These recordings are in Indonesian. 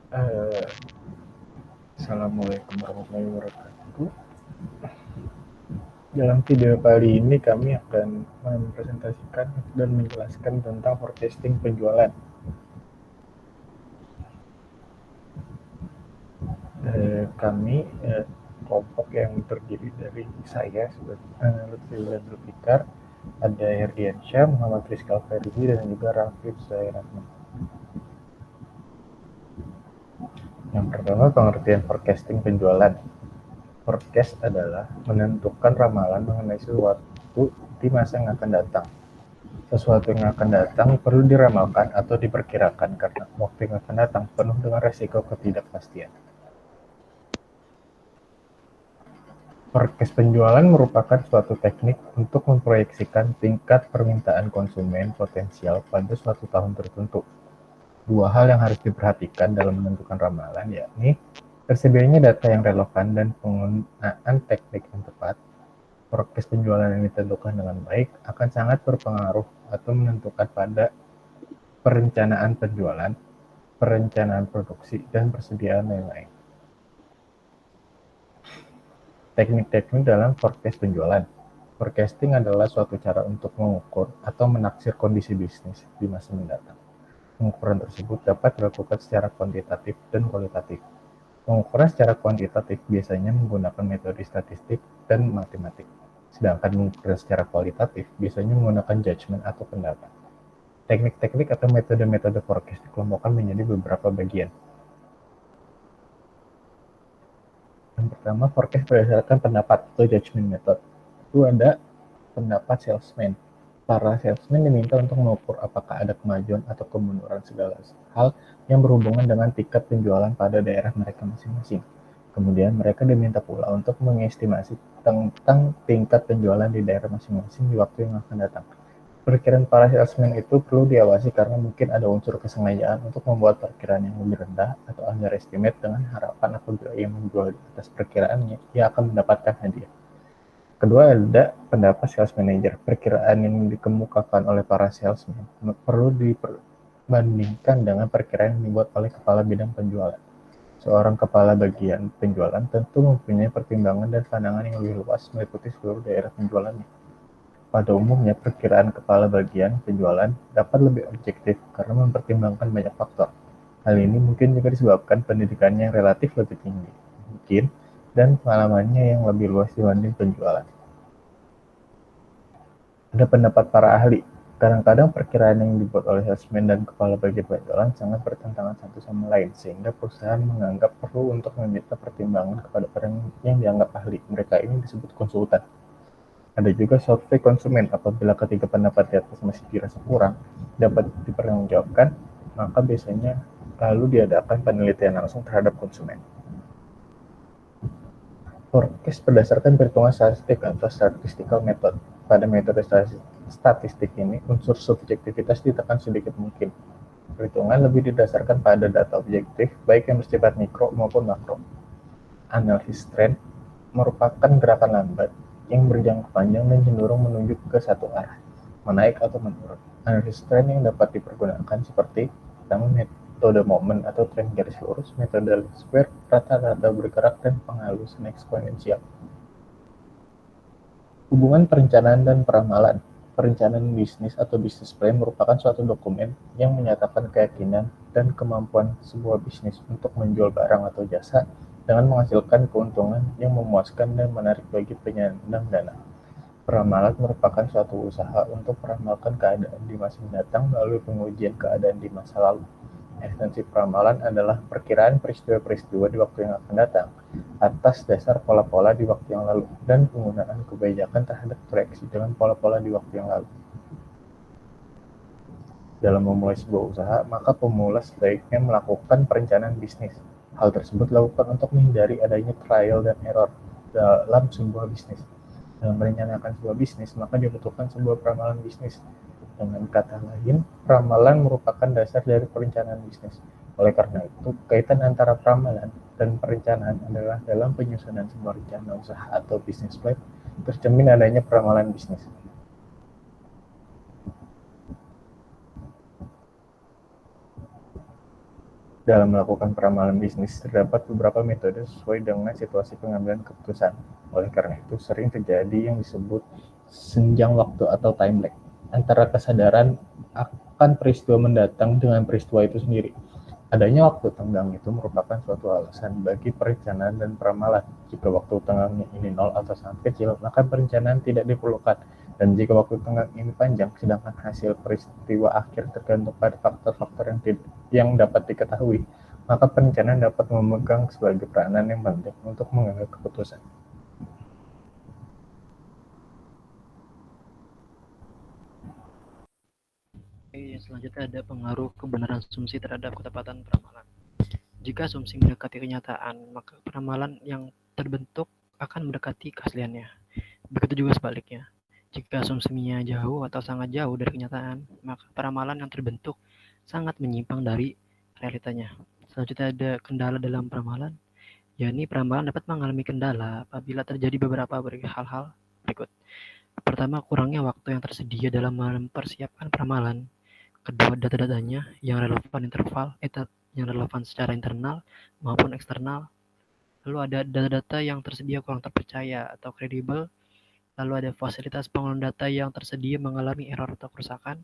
Eh, Assalamualaikum warahmatullahi wabarakatuh. Dalam video kali ini kami akan mempresentasikan dan menjelaskan tentang forecasting penjualan. Kami kelompok yang terdiri dari saya Lutfi Zulfikar, ada Herdiansyah, Muhammad Rizky Ferdi, dan juga Rafif Zairahman. Yang pertama, pengertian forecasting penjualan. Forecast adalah menentukan ramalan mengenai sesuatu di masa yang akan datang. Sesuatu yang akan datang perlu diramalkan atau diperkirakan karena waktu yang akan datang penuh dengan resiko ketidakpastian. Forecast penjualan merupakan suatu teknik untuk memproyeksikan tingkat permintaan konsumen potensial pada suatu tahun tertentu. Dua hal yang harus diperhatikan dalam menentukan ramalan yakni tersedianya data yang relevan dan penggunaan teknik yang tepat. Forecast penjualan yang ditentukan dengan baik akan sangat berpengaruh atau menentukan pada perencanaan penjualan, perencanaan produksi, dan persediaan lain-lain. Teknik-teknik dalam forecast penjualan. Forecasting adalah suatu cara untuk mengukur atau menaksir kondisi bisnis di masa mendatang. Pengukuran tersebut dapat dilakukan secara kuantitatif dan kualitatif. Pengukuran secara kuantitatif biasanya menggunakan metode statistik dan matematik, sedangkan pengukuran secara kualitatif biasanya menggunakan judgement atau pendapat. Teknik-teknik atau metode-metode forecast dikelompokkan menjadi beberapa bagian. Yang pertama, forecast berdasarkan pendapat atau judgment method. Itu ada pendapat salesman. Para salesman diminta untuk mengukur apakah ada kemajuan atau kemunduran segala hal yang berhubungan dengan tingkat penjualan pada daerah mereka masing-masing. Kemudian mereka diminta pula untuk mengestimasi tentang tingkat penjualan di daerah masing-masing di waktu yang akan datang. Perkiraan para salesman itu perlu diawasi karena mungkin ada unsur kesengajaan untuk membuat perkiraan yang lebih rendah atau underestimate dengan harapan apabila ia menjual di atas perkiraannya, ia akan mendapatkan hadiah. Kedua, ada pendapat sales manager. Perkiraan yang dikemukakan oleh para salesman perlu diperbandingkan dengan perkiraan yang dibuat oleh kepala bidang penjualan. Seorang kepala bagian penjualan tentu mempunyai pertimbangan dan pandangan yang lebih luas meliputi seluruh daerah penjualannya. Pada umumnya, perkiraan kepala bagian penjualan dapat lebih objektif karena mempertimbangkan banyak faktor. Hal ini mungkin juga disebabkan pendidikannya yang relatif lebih tinggi, mungkin, dan pengalamannya yang lebih luas dibanding penjualan. Ada pendapat para ahli. Kadang-kadang perkiraan yang dibuat oleh salesman dan kepala bagian penjualan sangat bertentangan satu sama lain, sehingga perusahaan menganggap perlu untuk meminta pertimbangan kepada orang yang dianggap ahli. Mereka ini disebut konsultan. Ada juga survei konsumen. Apabila ketiga pendapat di atas masih dirasa kurang dapat dipertanggungjawabkan, maka biasanya lalu diadakan penelitian langsung terhadap konsumen. Forecast berdasarkan perhitungan statistik atau statistical method. Pada metode statistik ini, unsur subjektivitas ditekan sedikit mungkin. Perhitungan lebih didasarkan pada data objektif, baik yang bersifat mikro maupun makro. Analisis tren merupakan gerakan lambat yang berjangka panjang dan cenderung menunjuk ke satu arah, menaik atau menurun. Analisis tren yang dapat dipergunakan seperti pertama, metode momen atau tren garis lurus, metode least square, rata-rata bergerak, dan penghalusan eksponensial. Hubungan perencanaan dan peramalan. Perencanaan bisnis atau business plan merupakan suatu dokumen yang menyatakan keyakinan dan kemampuan sebuah bisnis untuk menjual barang atau jasa dengan menghasilkan keuntungan yang memuaskan dan menarik bagi penyandang dana. Peramalan merupakan suatu usaha untuk meramalkan keadaan di masa mendatang melalui pengujian keadaan di masa lalu. Esensi peramalan adalah perkiraan peristiwa-peristiwa di waktu yang akan datang atas dasar pola-pola di waktu yang lalu dan penggunaan kebijakan terhadap proyeksi dengan pola-pola di waktu yang lalu. Dalam memulai sebuah usaha, maka pemula sebaiknya melakukan perencanaan bisnis. Hal tersebut dilakukan untuk menghindari adanya trial dan error dalam sebuah bisnis. Dalam merencanakan sebuah bisnis, maka dibutuhkan sebuah peramalan bisnis. Dengan kata lain, peramalan merupakan dasar dari perencanaan bisnis. Oleh karena itu, kaitan antara peramalan dan perencanaan adalah dalam penyusunan sebuah rencana usaha atau bisnis plan, tercermin adanya peramalan bisnis. Dalam melakukan peramalan bisnis, terdapat beberapa metode sesuai dengan situasi pengambilan keputusan. Oleh karena itu, sering terjadi yang disebut senjang waktu atau time lag antara kesadaran akan peristiwa mendatang dengan peristiwa itu sendiri. Adanya waktu tenggang itu merupakan suatu alasan bagi perencanaan dan peramalan. Jika waktu tenggangnya ini nol atau sangat kecil, maka perencanaan tidak diperlukan. Dan jika waktu tenggang ini panjang, sedangkan hasil peristiwa akhir tergantung pada faktor-faktor yang dapat diketahui, maka perencanaan dapat memegang sebagai peranan yang penting untuk mengambil keputusan. Selanjutnya ada pengaruh kebenaran asumsi terhadap ketepatan peramalan. Jika asumsi mendekati kenyataan, maka peramalan yang terbentuk akan mendekati keasliannya. Begitu juga sebaliknya. Jika asumsinya jauh atau sangat jauh dari kenyataan, maka peramalan yang terbentuk sangat menyimpang dari realitanya. Selanjutnya ada kendala dalam peramalan, yakni peramalan dapat mengalami kendala apabila terjadi beberapa hal-hal berikut. Pertama, kurangnya waktu yang tersedia dalam mempersiapkan peramalan. Kedua, data-datanya yang relevan secara internal maupun eksternal. Lalu ada data-data yang tersedia kurang terpercaya atau kredibel. Lalu ada fasilitas pengelolaan data yang tersedia mengalami error atau kerusakan.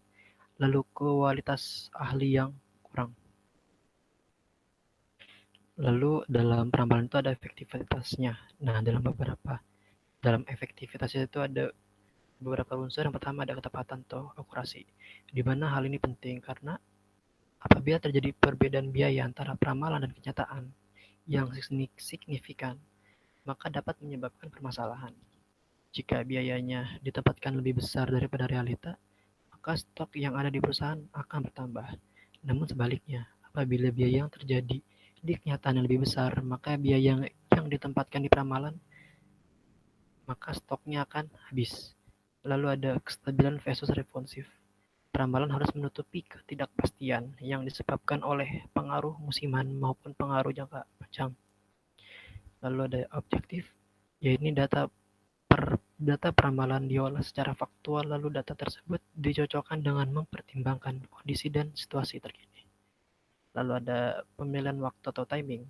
Lalu kualitas ahli yang kurang. Lalu dalam peramalan itu ada efektivitasnya. Nah, dalam efektivitasnya itu ada beberapa unsur. Yang pertama ada ketepatan atau akurasi. Di mana hal ini penting karena apabila terjadi perbedaan biaya antara peramalan dan kenyataan yang signifikan, maka dapat menyebabkan permasalahan. Jika biayanya ditempatkan lebih besar daripada realita, maka stok yang ada di perusahaan akan bertambah. Namun sebaliknya, apabila biaya yang terjadi di kenyataan yang lebih besar, maka biaya yang ditempatkan di peramalan, maka stoknya akan habis. Lalu ada kestabilan versus responsif. Peramalan harus menutupi ketidakpastian yang disebabkan oleh pengaruh musiman maupun pengaruh jangka panjang. Lalu ada objektif, yaitu data peramalan diolah secara faktual, lalu data tersebut dicocokkan dengan mempertimbangkan kondisi dan situasi terkini. Lalu ada pemilihan waktu atau timing,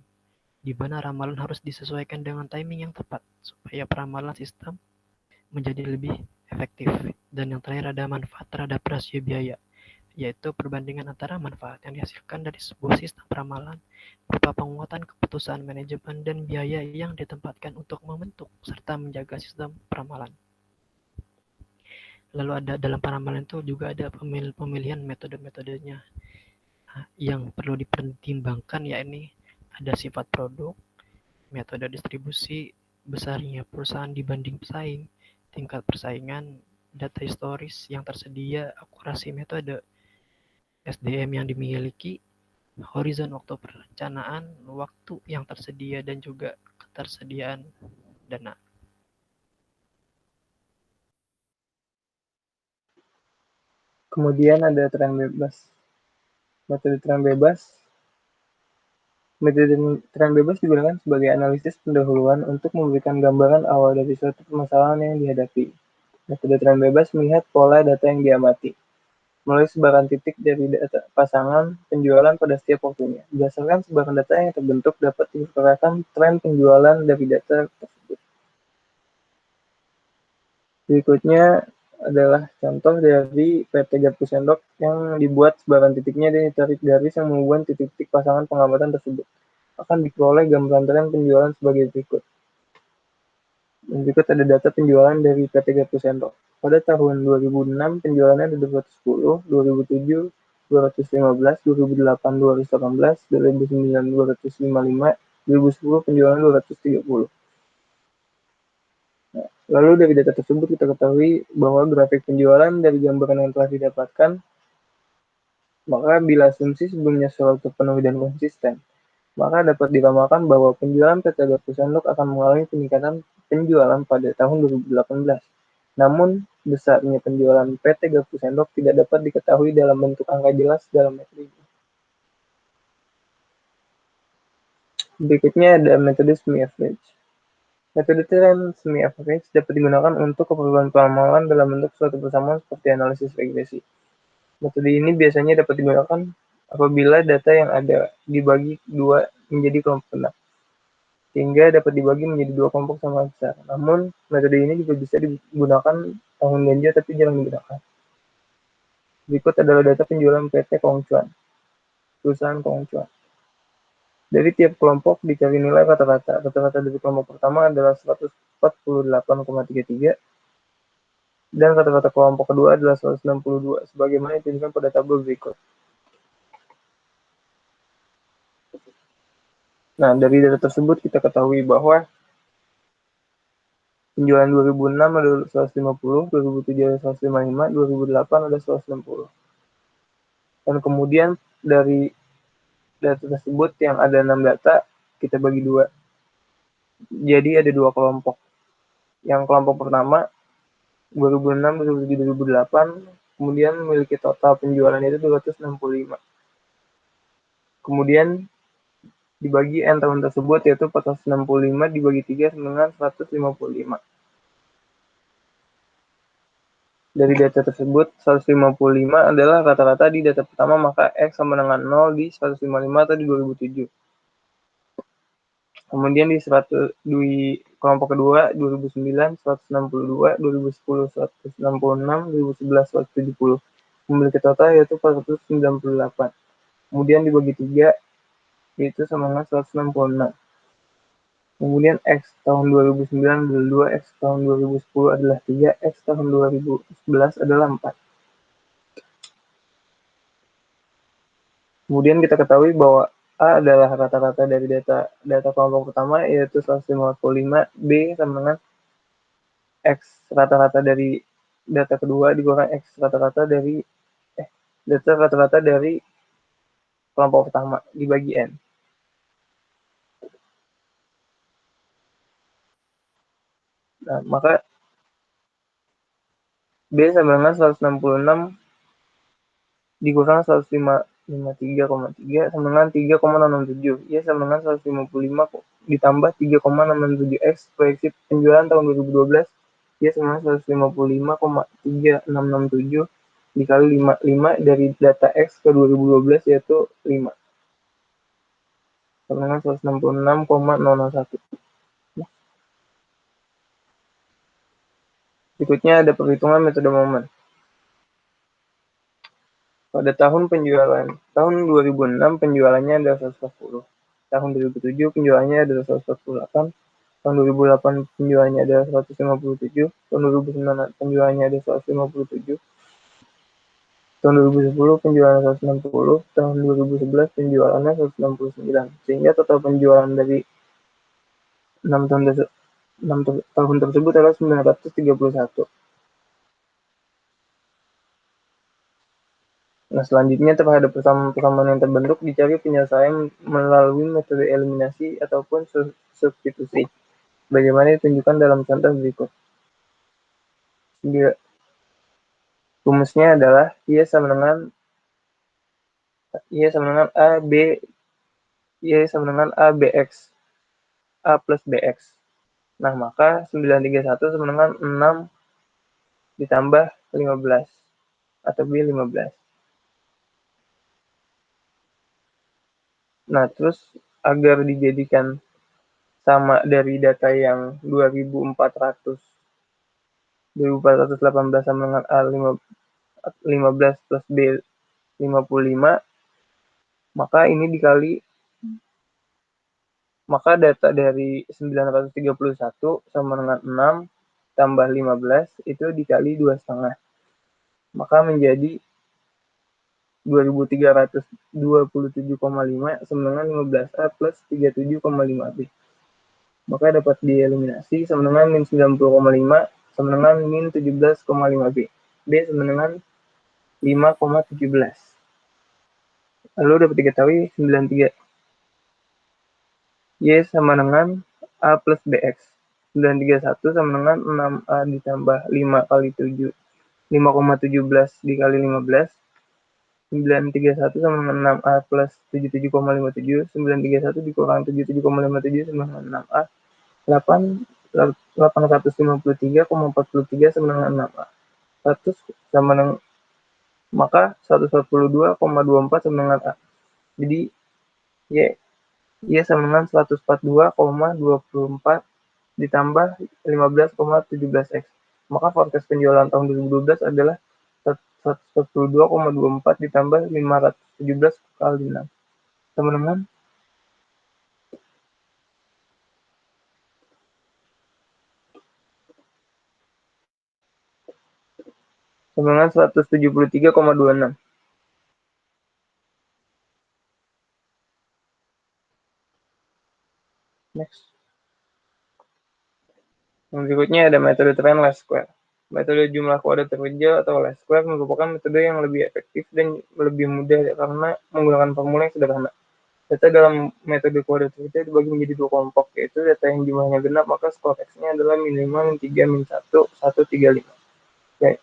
di mana ramalan harus disesuaikan dengan timing yang tepat supaya peramalan sistem menjadi lebih efektif. Dan yang terakhir ada manfaat terhadap rasio biaya, yaitu perbandingan antara manfaat yang dihasilkan dari sebuah sistem peramalan berupa penguatan keputusan manajemen dan biaya yang ditempatkan untuk membentuk serta menjaga sistem peramalan. Lalu ada dalam peramalan itu juga ada pemilihan metode-metodenya yang perlu dipertimbangkan, yakni ada sifat produk, metode distribusi, besarnya perusahaan dibanding pesaing, tingkat persaingan, data historis yang tersedia, akurasi metode, SDM yang dimiliki, horizon waktu perencanaan, waktu yang tersedia, dan juga ketersediaan dana. Kemudian ada tren bebas. Metode tren bebas digunakan sebagai analisis pendahuluan untuk memberikan gambaran awal dari suatu permasalahan yang dihadapi. Metode tren bebas melihat pola data yang diamati melalui sebaran titik dari data pasangan penjualan pada setiap waktunya. Berdasarkan sebaran data yang terbentuk dapat diperkirakan tren penjualan dari data tersebut. Berikutnya adalah contoh dari PT Garpu Sendok yang dibuat sebaran titiknya dan ditarik garis yang menghubungkan titik-titik pasangan pengamatan tersebut. Akan diperoleh gambaran tren penjualan sebagai berikut. Dan berikut ada data penjualan dari PT Garpu Sendok. Pada tahun 2006 penjualannya ada 210, 2007 215, 2008 218, 2009 255, 2010 penjualan 230. Lalu dari data tersebut kita ketahui bahwa grafik penjualan dari gambaran yang telah didapatkan, maka bila asumsi sebelumnya selalu terpenuhi dan konsisten, maka dapat diramalkan bahwa penjualan PT Garpu Sendok akan mengalami peningkatan penjualan pada tahun 2018. Namun, besarnya penjualan PT Garpu Sendok tidak dapat diketahui dalam bentuk angka jelas dalam metode ini. Berikutnya ada metode semi-average. Metode tren semi-average dapat digunakan untuk keperluan peramalan dalam bentuk suatu persamaan seperti analisis regresi. Metode ini biasanya dapat digunakan apabila data yang ada dibagi dua menjadi kelompok genap, sehingga dapat dibagi menjadi dua kelompok sama besar. Namun, metode ini juga bisa digunakan tahun ganja tapi jarang digunakan. Berikut adalah data penjualan PT Kongchuan, perusahaan Kongchuan. Dari tiap kelompok dicari nilai rata-rata. Rata-rata dari kelompok pertama adalah 148,33 dan rata-rata kelompok kedua adalah 162, sebagaimana ditunjukkan pada tabel berikut. Nah, dari data tersebut kita ketahui bahwa penjualan 2006 ada 150, 2007 ada 155, 2008 ada 160. Dan kemudian dari data tersebut yang ada 6 data, kita bagi dua. Jadi ada dua kelompok. Yang kelompok pertama 2006, 2007, 2008, kemudian memiliki total penjualan itu 265. Kemudian dibagi N tahun tersebut, yaitu 465 dibagi 3 dengan 155. Dari data tersebut, 155 adalah rata-rata di data pertama, maka X sama dengan 0 di 155 atau di 2007. Kemudian di kelompok kedua 2009 162, 2010 166, 2011 170. Memiliki total yaitu 498. Kemudian dibagi 3 yaitu sama dengan 166. Kemudian X tahun 2009 adalah 2, X tahun 2010 adalah 3, X tahun 2011 adalah 4. Kemudian kita ketahui bahwa A adalah rata-rata dari data kelompok pertama yaitu 155, B sama dengan X rata-rata dari data kedua dikurang X rata-rata dari data rata-rata dari kelompok pertama dibagi N. Nah, maka B sama dengan 166 dikurang 153,3 sama dengan 3,67. Y sama dengan 155 ditambah 3,67 X proyeksi penjualan tahun 2012. Y sama dengan 155,3667 dikali 5 dari data X ke 2012 yaitu 5. Sama dengan 166,001. Berikutnya ada perhitungan metode momen. Pada tahun 2006 penjualannya adalah 140. Tahun 2007 penjualannya adalah 148. Tahun 2008 penjualannya adalah 157. Tahun 2009 penjualannya adalah 157. Tahun 2010 penjualannya 160. Tahun 2011 penjualannya 169. Sehingga total penjualan dari 6 tahun tersebut adalah 931. Nah, selanjutnya terhadap persamaan yang terbentuk dicari penyelesaian melalui metode eliminasi ataupun substitusi. Bagaimana ditunjukkan dalam contoh berikut. Rumusnya adalah Y sama dengan A BX, A plus BX. Nah, maka 931 sama dengan 6 ditambah 15 atau B 15. Nah, terus agar dijadikan sama dari data yang 2418 sama dengan A 15 plus B 55, maka ini dikali, maka data dari 931 sama dengan 6 tambah 15 itu dikali 2,5, maka menjadi 2327,5 sama dengan 15A plus 37,5B. Maka dapat dieliminasi sama dengan min 90,5 sama dengan min 17,5B. B sama dengan 5,17. Lalu dapat diketahui 93. Y sama dengan A plus BX. 931 sama dengan 6A ditambah 5 kali 7. 5,17 dikali 15. 931 sama dengan 6A plus 77,57. 931 dikurang 77,57 sama dengan 6A. 853,43 sama dengan 6A. 100 sama dengan, maka 142,24 sama dengan A. Jadi Y sama dengan 142,24 ditambah 15,17X. Maka forecast penjualan tahun 2012 adalah 142,24 ditambah 517 kali 6. Teman-teman, sama dengan 173,26. Next. Yang berikutnya ada metode trend least square. Metode jumlah kode terkecil atau least square merupakan metode yang lebih efektif dan lebih mudah karena menggunakan formula yang sederhana. Data dalam metode kode terkecil dibagi menjadi dua kelompok, yaitu data yang jumlahnya genap, maka skor X-nya adalah min 5, min 3, min 1, 1, 3, 5. Oke.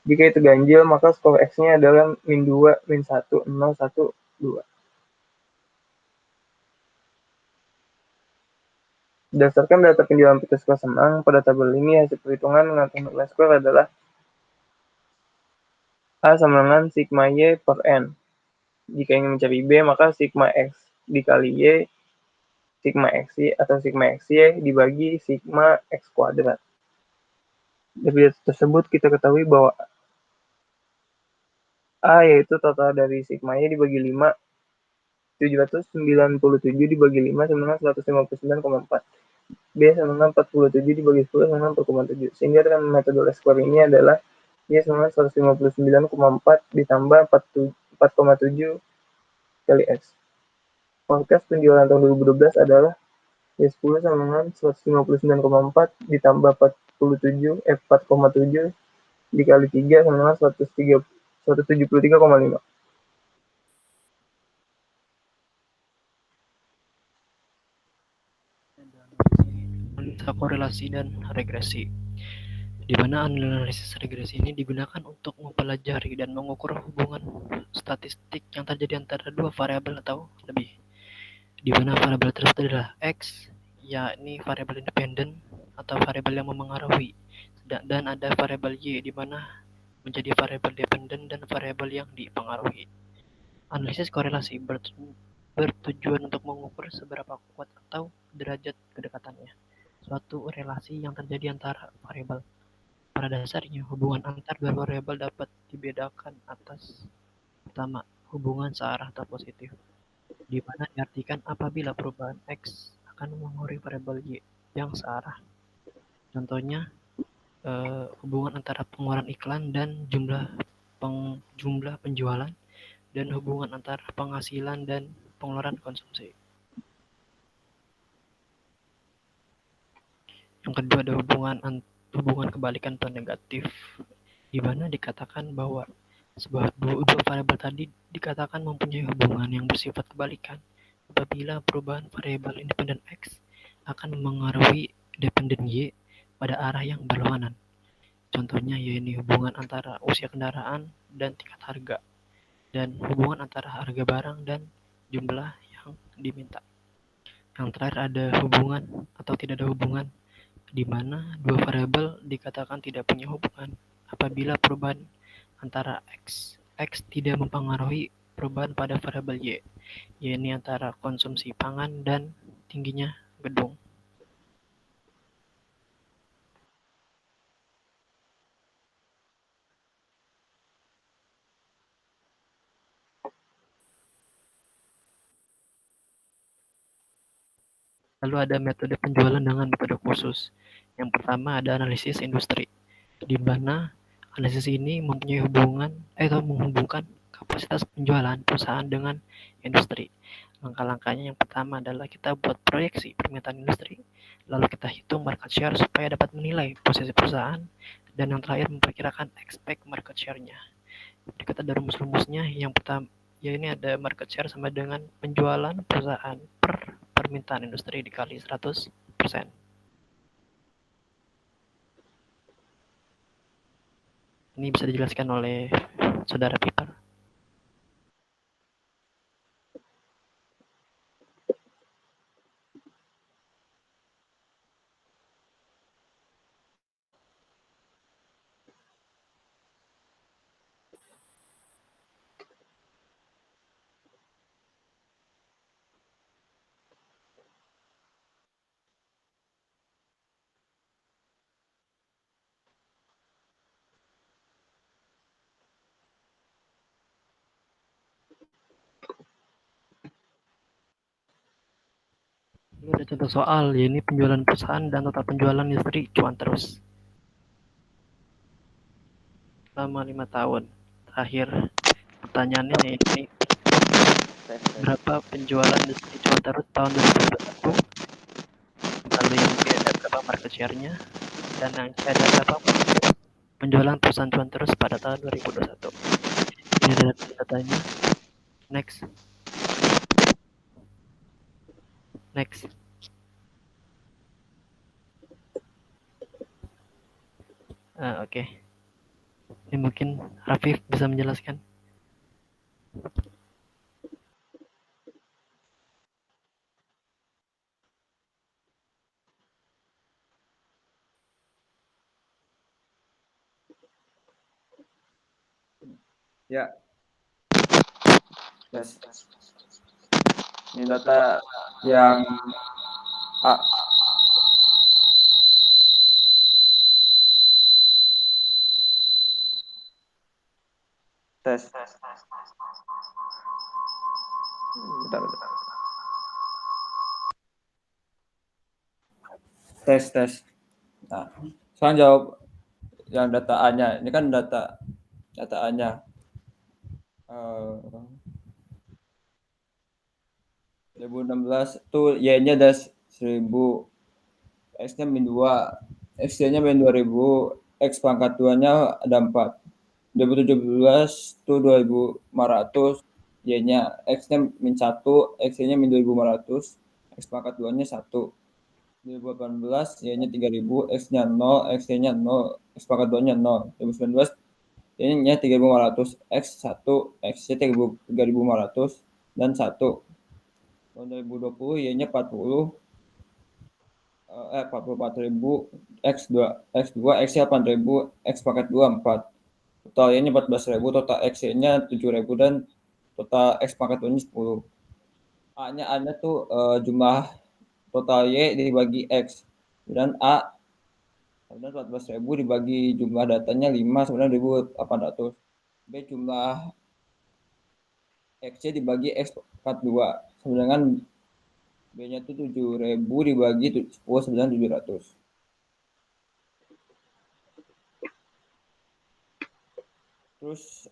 Jika itu ganjil, maka skor X-nya adalah min 2, min 1, 0, 1, 2. Berdasarkan data penjualan PT Skor Senang, pada tabel ini hasil perhitungan dengan nilai skor adalah A sama dengan sigma Y per N. Jika ingin mencari B, maka sigma X dikali Y, sigma XY atau sigma XY dibagi sigma X kuadrat. Dari data tersebut kita ketahui bahwa A yaitu total dari sigma Y dibagi 5, 797 dibagi 5 sama dengan 159,4. B sama dengan 47 dibagi 10 sama dengan 4,7. Sehingga dengan metode least square ini adalah Y sama dengan 159,4 ditambah 4,7 kali X. Forecast penjualan tahun 2012 adalah Y10 sama dengan 159,4 ditambah 4,7 dikali 3 sama dengan 173,5. Analisa korelasi dan regresi, di mana analisis regresi ini digunakan untuk mempelajari dan mengukur hubungan statistik yang terjadi antara dua variabel atau lebih, di mana variabel tersebut adalah X, yakni variabel independen atau variabel yang memengaruhi, dan ada variabel Y di mana menjadi variabel dependen dan variabel yang dipengaruhi. Analisis korelasi bertujuan untuk mengukur seberapa kuat atau derajat kedekatannya suatu relasi yang terjadi antara variabel. Pada dasarnya, hubungan antar dua variabel dapat dibedakan atas pertama, hubungan searah atau positif, di mana diartikan apabila perubahan X akan mempengaruhi variabel Y yang searah. Contohnya, hubungan antara pengeluaran iklan dan jumlah penjualan, dan hubungan antara penghasilan dan pengeluaran konsumsi. Yang kedua ada hubungan kebalikan atau negatif, di mana dikatakan bahwa dua variabel tadi dikatakan mempunyai hubungan yang bersifat kebalikan apabila perubahan variabel independen X akan mengaruhi dependen Y pada arah yang berlawanan. Contohnya yaitu hubungan antara usia kendaraan dan tingkat harga, dan hubungan antara harga barang dan jumlah yang diminta. Yang terakhir ada hubungan atau tidak ada hubungan, di mana dua variabel dikatakan tidak punya hubungan apabila perubahan antara X tidak mempengaruhi perubahan pada variabel Y, yaitu antara konsumsi pangan dan tingginya gedung. Lalu ada metode penjualan dengan metode khusus. Yang pertama ada analisis industri, di mana analisis ini mempunyai hubungan atau menghubungkan kapasitas penjualan perusahaan dengan industri. Langkah-langkahnya yang pertama adalah kita buat proyeksi permintaan industri, lalu kita hitung market share supaya dapat menilai posisi perusahaan, dan yang terakhir memperkirakan expect market share-nya. Berikut ada rumus-rumusnya. Yang pertama, ya ini ada market share sama dengan penjualan perusahaan per permintaan industri dikali 100%. Ini bisa dijelaskan oleh Saudara Piper. Ada contoh soal, ya ini penjualan perusahaan dan total penjualan industri cuan terus selama 5 tahun. Terakhir pertanyaannya ini berapa penjualan industri cuan terus tahun 2021, lalu yang B ada berapa market share-nya, dan yang C ada berapa penjualan perusahaan cuan terus pada tahun 2021. Ini adalah datanya. Next. Oke. Ini mungkin Rafif bisa menjelaskan. Ya. Yes. Ini data yang A. Tes. Bentar. Tes. Nah, sekarang jawab yang data A-nya. Ini kan data A-nya. 2016 tuh Y-nya ada 1000, X-nya min 2, X-nya min 2000, X pangkat 2-nya ada 4. 2017 tuh 2500, Y-nya X-nya min 1, X-nya min 2500, X pangkat 2-nya 1. 2018 Y-nya 3000, X-nya 0, X-nya 0, X pangkat 2-nya 0. 2019 Y-nya 3500, X 1, X-nya 3500 dan 1. Tahun 2020 Y-nya 40, 44.000, X2, X-nya 8.000, X pangkat 2 4. Total Y-nya 14.000, total X-nya 7.000 dan total X pangkat 2-nya 10. A-nya tuh jumlah total Y dibagi X. Dan A 14.000 dibagi jumlah datanya 5, 9.800. B jumlah X-nya dibagi X pangkat 2. Sedangkan B-nya itu 7.000 dibagi 10, 9.700. Terus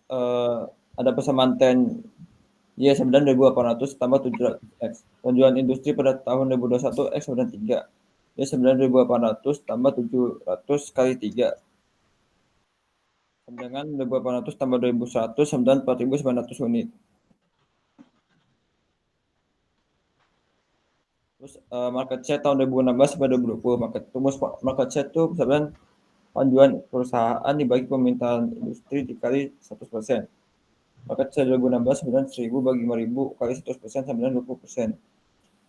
ada persamaan tren Y 9.800 tambah 700 X. Penjualan industri pada tahun 2021 X 93. Y 9.800 tambah 700 kali 3. Dengan 2.800 tambah 2.100 sama 4.900 unit. Terus market share tahun 2016 sampai 2020. Market share itu misalkan penjualan perusahaan dibagi permintaan industri dikali 100%. Market share 2016 9.000 bagi 5.000 kali 100% sama dengan 20%.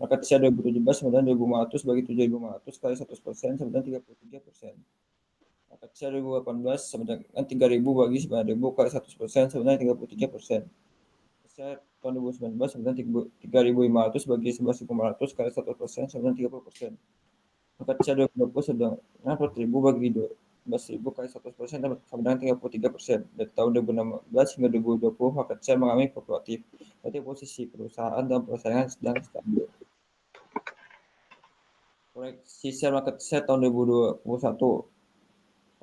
Market share 2017 9.500 bagi 7.500 kali 100% sama dengan 33%. Market share 2018 sama dengan 3.000 bagi 9.000 kali 100% sama dengan 33%. Share tahun 2019 sama dengan 3.500 bagi 11.500 kali 100% sama dengan 30%. Market share 2020 sama dengan 4.000 bagi 12.000 kali 100% sama dengan 33%. Dari tahun 2016 hingga 2020 market share mengalami fluktuatif. Berarti posisi perusahaan dan persaingan sedang stabil. Proyeksi share market share tahun 2021.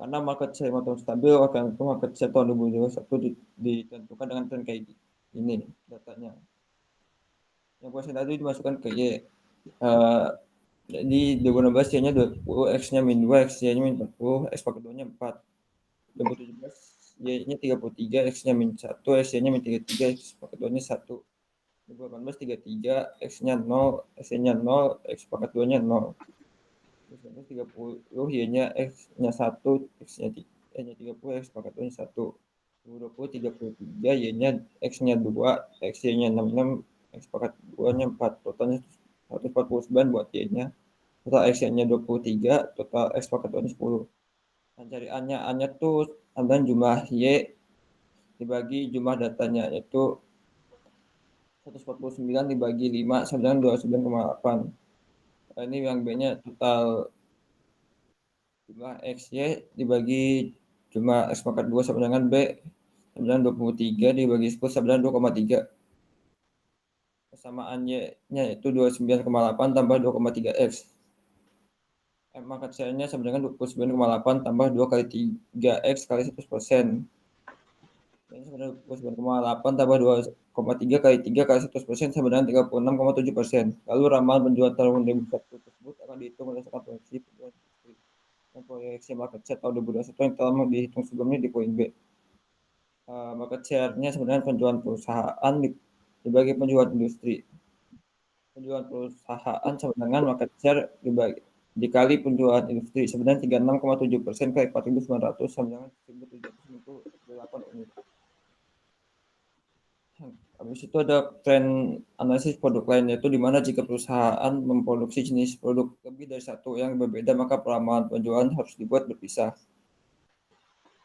Karena market share tahun stabil, akan itu market share tahun 2021 ditentukan dengan tren kayak ini datanya. Yang persentase dimasukkan ke Y. Jadi 2016 Y-nya 20, X-nya min 2, X-nya min 40, X pangkat 2-nya 4. 2017 Y-nya 33, X-nya min 1, X-nya min 33, X pangkat 2-nya 1. 2018 33, X-nya 0, X-nya 0, X pangkat 2-nya 0. 2019 30, Y-nya X-nya 1, X-nya 30, X pangkat 2-nya 1. 2020 33, Y-nya X-nya 2, X-nya 66, X pangkat 2-nya 4. Totalnya 149 buat Y-nya. Total X-nya 23, total X pangkat 2-nya 10. Dan cari A-nya tuh tambahan jumlah Y dibagi jumlah datanya, yaitu 149 dibagi 5 sama dengan 29,8. Nah, ini yang B-nya total jumlah XY dibagi jumlah X pangkat 2 sama dengan B sama dengan 23 dibagi 10 sama dengan 2,3. persamaannya yaitu 29,8 tambah 2,3x. Market share-nya sama dengan 29,8 tambah 2 kali 3x kali 100%. Ini sebenarnya 29,8 tambah 2,3 kali 3 kali 100% sama dengan 36,7%. Lalu ramalan penjualan tahun 2021 tersebut akan dihitung berdasarkan proyeksi penjualan industri dan proyeksi market share tahun 2021 yang telah dihitung sebelumnya di poin B. Market share-nya sebenarnya penjualan perusahaan dibagi penjualan industri. Penjualan perusahaan sama dengan market share dikali penjualan industri sebenarnya 36,7% kali 4.900 sama dengan 1.798 unit. Habis itu ada tren analisis produk lain, yaitu di mana jika perusahaan memproduksi jenis produk lebih dari satu yang berbeda, maka peramalan penjualan harus dibuat berpisah.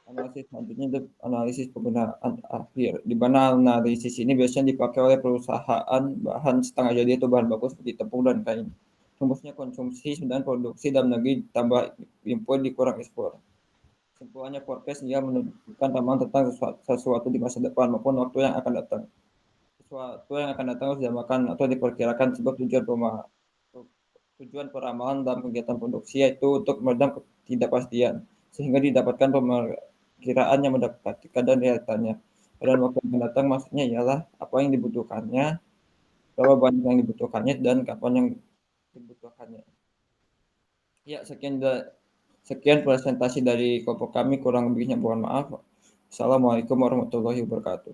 Analisis selanjutnya itu analisis penggunaan akhir, di mana analisis ini biasanya dipakai oleh perusahaan bahan setengah jadi atau bahan baku seperti tepung dan kain. Rumusnya konsumsi dan produksi dalam negeri tambah impor dikurang ekspor. Kesimpulannya forecast dia menunjukkan ramalan tentang sesuatu di masa depan maupun waktu yang akan datang. Sesuatu yang akan datang harus diamakan atau diperkirakan sebab tujuan peramalan dalam kegiatan produksi yaitu untuk meredam ketidakpastian sehingga didapatkan perkiraan yang mendapatkan keadaan realitanya. Dan waktu yang akan datang maksudnya ialah apa yang dibutuhkannya, berapa banyak yang dibutuhkannya, dan kapan yang dibutuhkannya. Ya, sekian presentasi dari kelompok kami, kurang lebihnya mohon maaf. Assalamualaikum warahmatullahi wabarakatuh.